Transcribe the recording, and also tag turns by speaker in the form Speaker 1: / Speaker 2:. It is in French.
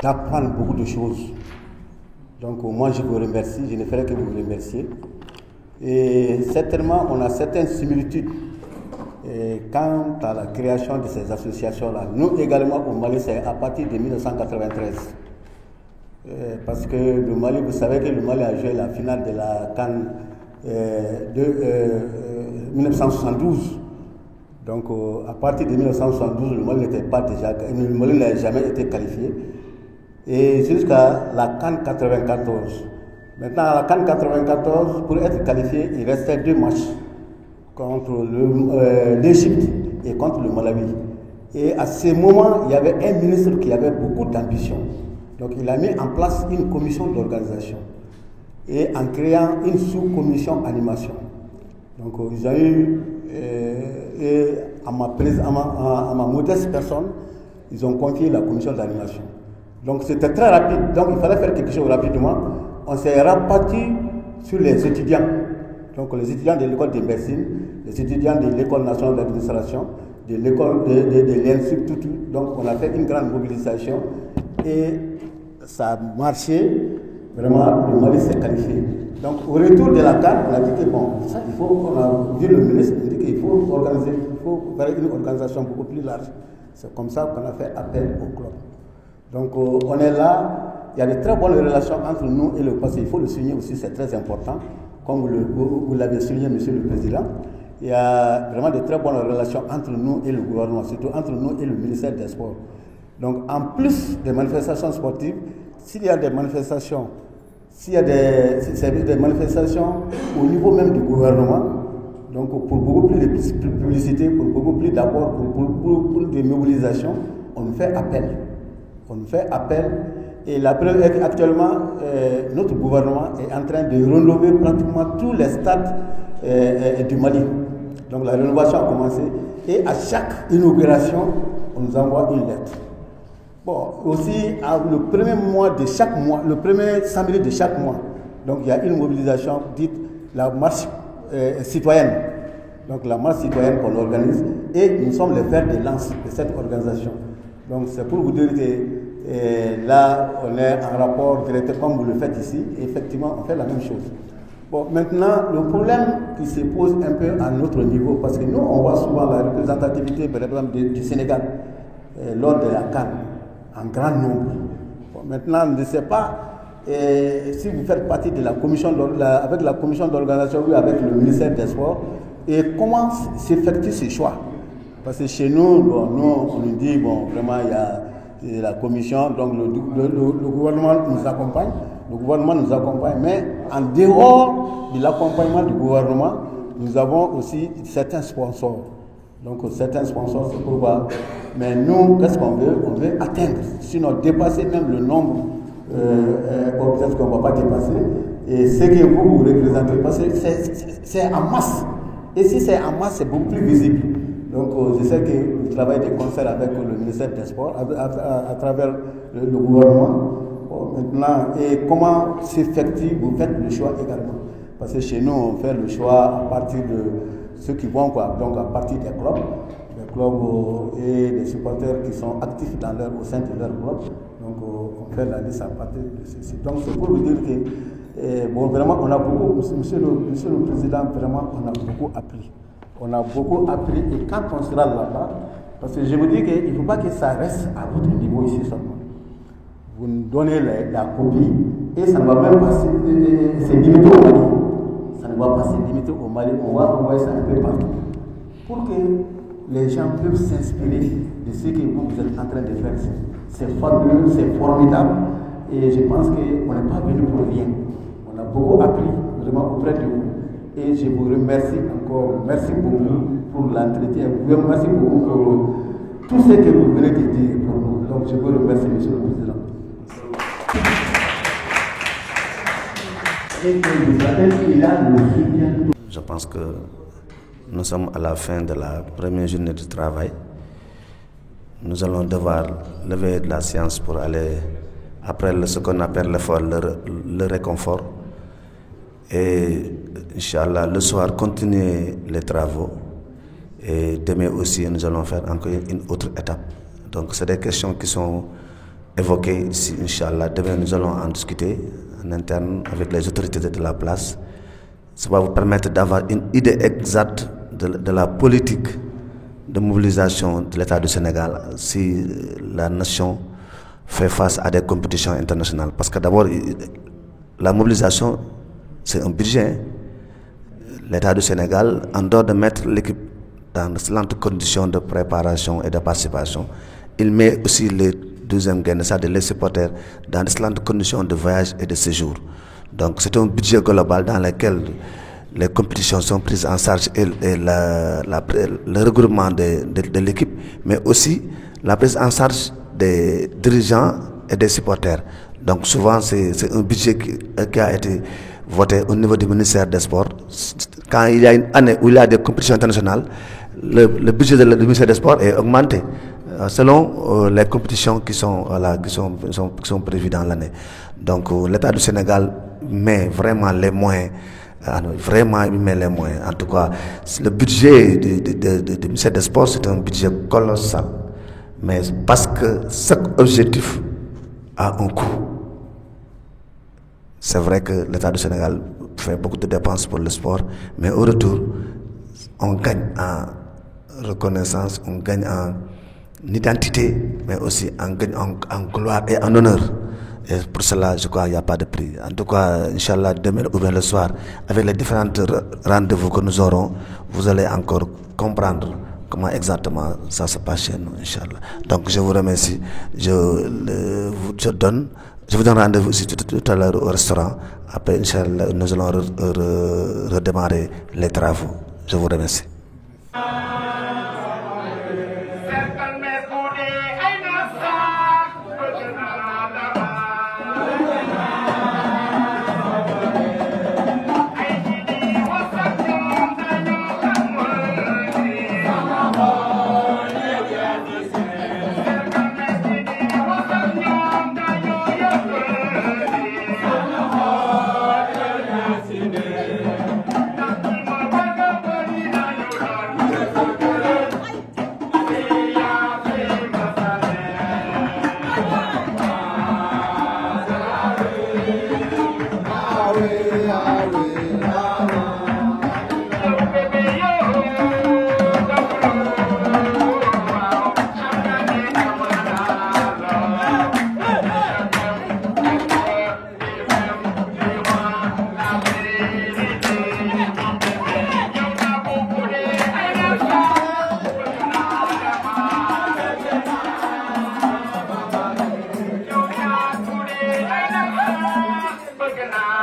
Speaker 1: D'apprendre beaucoup de choses. Donc moi je vous remercie, je ne ferai que vous remercier. Et certainement on a certaines similitudes quant à la création de ces associations-là. Nous également au Mali, c'est à partir de 1993. Parce que le Mali, vous savez que le Mali a joué la finale de la CAN de 1972. Donc à partir de 1972, le Mali n'était pas déjà, le Mali n'a jamais été qualifié. Et jusqu'à la CAN 94. Maintenant, à la CAN 94, pour être qualifié, il restait 2 matchs contre l'Égypte et contre le Malawi. Et à ce moment, il y avait un ministre qui avait beaucoup d'ambition. Donc il a mis en place une commission d'organisation et en créant une sous-commission animation. Donc ils ont eu, à ma modeste personne, ils ont confié la commission d'animation. Donc c'était très rapide, donc il fallait faire quelque chose rapidement. On s'est rabattu sur les étudiants. Donc les étudiants de l'école de médecine, les étudiants de l'école nationale d'administration, de l'école de l'INSUP, tout. Donc on a fait une grande mobilisation et ça a marché. vraiment, le Mali s'est qualifié. Donc, au retour de la CAN, on a dit que bon, ça, il faut, on a vu le ministre, on a dit qu'il faut organiser, il faut faire une organisation beaucoup plus large. C'est comme ça qu'on a fait appel au club. Donc, on est là, il y a de très bonnes relations entre nous et le passé. Il faut le souligner aussi, c'est très important, comme vous l'avez souligné, Monsieur le Président. Il y a vraiment de très bonnes relations entre nous et le gouvernement, surtout entre nous et le ministère des Sports. Donc, en plus des manifestations sportives, s'il y a des manifestations, s'il y a des manifestations au niveau même du gouvernement, donc pour beaucoup plus de publicité, pour beaucoup plus d'apport, pour des mobilisations, on nous fait appel. On nous fait appel. Et la preuve est qu'actuellement, notre gouvernement est en train de rénover pratiquement tous les stades du Mali. Donc la rénovation a commencé. Et à chaque inauguration, on nous envoie une lettre. Bon, aussi, le premier mois de chaque mois, le premier samedi de chaque mois, donc il y a une mobilisation dite la marche citoyenne. Donc la marche citoyenne qu'on organise et nous sommes les fers de lance de cette organisation. Donc c'est pour vous dire que là, on est en rapport direct comme vous le faites ici. Et effectivement, on fait la même chose. Bon, maintenant, le problème qui se pose un peu à notre niveau, parce que nous, on voit souvent la représentativité, par exemple, du Sénégal lors de la CAN, en grand nombre. Bon, maintenant, on ne sait pas si vous faites partie de la commission, avec la commission d'organisation ou avec le ministère des Sports, et comment s'effectue ce choix. Parce que chez nous, bon, on nous dit, bon, vraiment, il y a la commission, donc le gouvernement nous accompagne. Le gouvernement nous accompagne, mais en dehors de l'accompagnement du gouvernement, nous avons aussi certains sponsors. Donc certains sponsors, c'est pourquoi. Mais nous, qu'est-ce qu'on veut? On veut atteindre, sinon dépasser même le nombre, peut-être qu'on ne va pas dépasser. Et ce que vous représentez, parce que c'est en masse. Et si c'est en masse, c'est beaucoup plus visible. Donc je sais que vous travaillez des concerts avec le ministère des Sports, à travers le gouvernement. Bon, maintenant, et comment s'effectue, vous faites le choix également. Parce que chez nous, on fait le choix à partir de ceux qui vont, quoi, donc à partir des clubs et des supporters qui sont actifs au sein de leur club. Donc on fait la liste à partir de ceci. Donc c'est pour vous dire que, bon, vraiment, on a beaucoup, monsieur le Président, vraiment, on a beaucoup appris. On a beaucoup appris et quand on sera là-bas, parce que je vous dis qu'il ne faut pas que ça reste à votre niveau ici seulement. Vous nous donnez la copie et ça ne va même pas se limiter au Mali. Ça ne va pas se limiter au Mali, on va envoyer ça un peu partout. Pour que les gens puissent s'inspirer de ce que vous êtes en train de faire. C'est fabuleux, c'est formidable et je pense qu'on n'est pas venu pour rien. On a beaucoup appris vraiment auprès de vous. Et je vous remercie encore, merci beaucoup pour l'entretien, merci beaucoup pour tout ce que vous venez de dire pour nous. Donc je vous remercie, Monsieur le Président.
Speaker 2: Je pense que nous sommes à la fin de la première journée de travail. Nous allons devoir lever de la séance pour aller après ce qu'on appelle l'effort, le réconfort. Et Inch'Allah, le soir, continuer les travaux. Et demain aussi, nous allons faire encore une autre étape. Donc, c'est des questions qui sont évoquées ici, Inch'Allah. Demain, nous allons en discuter en interne avec les autorités de la place. Ça va vous permettre d'avoir une idée exacte de la politique de mobilisation de l'État du Sénégal si la nation fait face à des compétitions internationales. Parce que d'abord, la mobilisation, c'est un budget. L'État du Sénégal, en dehors de mettre l'équipe dans d'excellentes conditions de préparation et de participation, il met aussi les deuxièmes gains, c'est-à-dire les supporters, dans d'excellentes conditions de voyage et de séjour. Donc c'est un budget global dans lequel les compétitions sont prises en charge et le regroupement de l'équipe, mais aussi la prise en charge des dirigeants et des supporters. Donc souvent c'est un budget qui a été voté au niveau du ministère des Sports. Quand il y a une année où il y a des compétitions internationales, le budget du ministère des Sports est augmenté selon les compétitions qui sont prévues dans l'année. Donc l'État du Sénégal met vraiment les moyens. Vraiment, il met les moyens. En tout cas, le budget du ministère des Sports, c'est un budget colossal. Mais parce que chaque objectif a un coût. C'est vrai que l'État du Sénégal fait beaucoup de dépenses pour le sport, mais au retour, on gagne en reconnaissance, on gagne en identité, mais aussi on gagne en gloire et en honneur. Et pour cela, je crois qu'il n'y a pas de prix. En tout cas, Inch'Allah, demain ou bien le soir, avec les différents rendez-vous que nous aurons, vous allez encore comprendre comment exactement ça se passe chez nous, Inch'Allah. Donc, je vous remercie. Je vous donne rendez-vous aussi tout à l'heure au restaurant. Après, Inch'Allah, nous allons redémarrer les travaux. Je vous remercie.
Speaker 3: Good night.